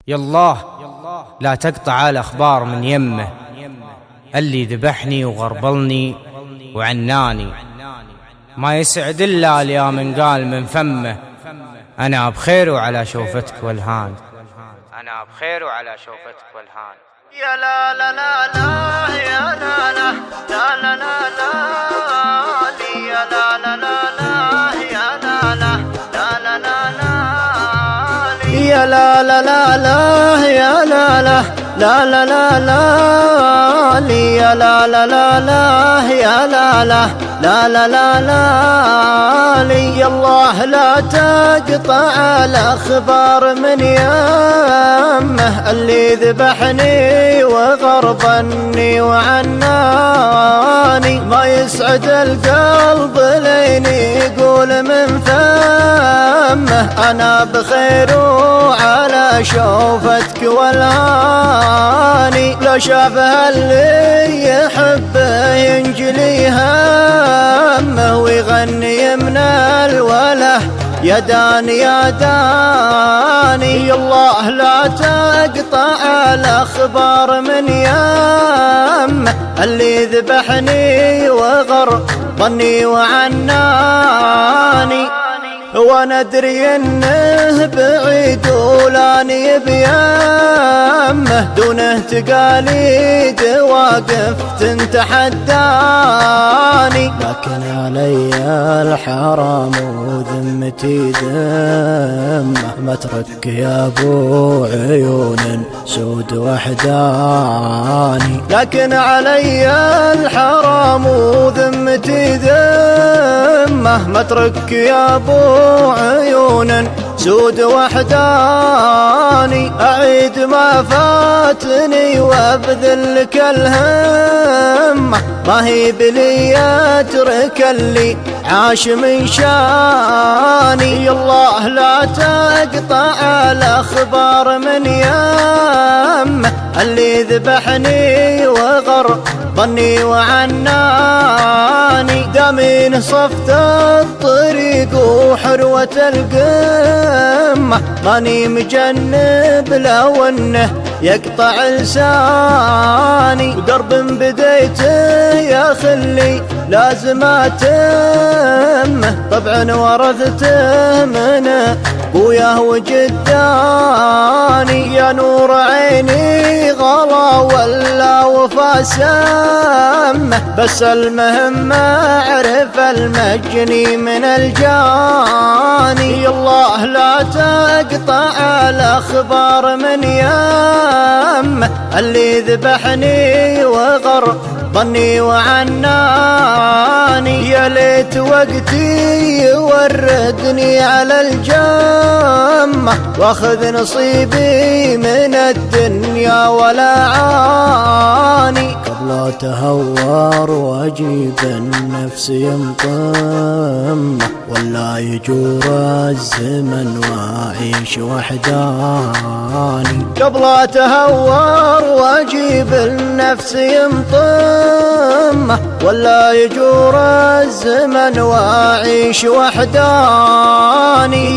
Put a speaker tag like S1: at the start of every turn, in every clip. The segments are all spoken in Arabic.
S1: يالله لا تقطع الأخبار من يمه، اللي ذبحني وغربلني وعناني، ما يسعد إلا يا من قال من فمه أنا بخير وعلى شوفتك والهان، أنا بخير وعلى شوفتك والهان.
S2: يا لا لا لا لا يا لا لا لا لا لا لا يا لا لا لا لا يا لا لا لا لا لا لا يا لا لا لا لا يا لا لا لا لا لا لا يا لا لا لا لا يا لا لا لا لا لا لا يا الله لا تقطع الأخبار من يمه، اللي ذبحني وغربني وعناني، ما يسعد القلب لين يقول من فمه أنا بخير وعلى شوفتك والهاني. لو شافها اللي يحبه ينجلي همه ويغني من الوله يا داني يا داني. الله لا تقطع الأخبار من يمه، اللي ذبحني وغربني وعناني، وانا ادري انه بعيد ولاني بيمه، دونه تقاليد واقف تتحداني، لكن علي الحرام وذمتي ذمه، مترك يا ابو عيون سود وحداني، لكن علي الحرام وذمتي ذمه، مترك يا ابو عيون سود وحداني، أعيد ما فاتني وابذل لك الهمة، ما هي بلي أترك اللي عاش من شاني. الله لا تقطع الأخبار من يمه، اللي ذبحني وغربني وعناني، دامين صفت الطريق وحروة القمة، ماني مجنب لو انه يقطع لساني، ودرب بديته يا خلي لازم اتمه، طبعا ورثته من ابوياه وجداني، يا نور عيني غلا ولا وفا سمه، بس المهم اعرف المجني من الجاني. الله لا تقطع الأخبار من يمه، اللي ذبحني وغربني وعناني، يا ليت وقتي يوردني على الجمة، واخذ نصيبي من الدنيا ولا عاني، قبل اتهور واجيب النفس ينطمه، ولا يجور الزمن واعيش وحداني، قبل اتهور واجيب النفس ينطمه، ولا يجور الزمن واعيش وحداني.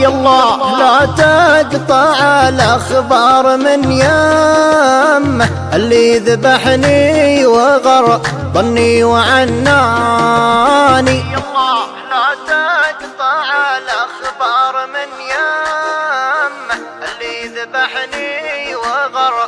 S2: الله لا تقطع الأخبار من يمه، اللي ذبحني وغربني وعناني، الله لا تقطع الأخبار من يمه، اللي ذبحني وغربني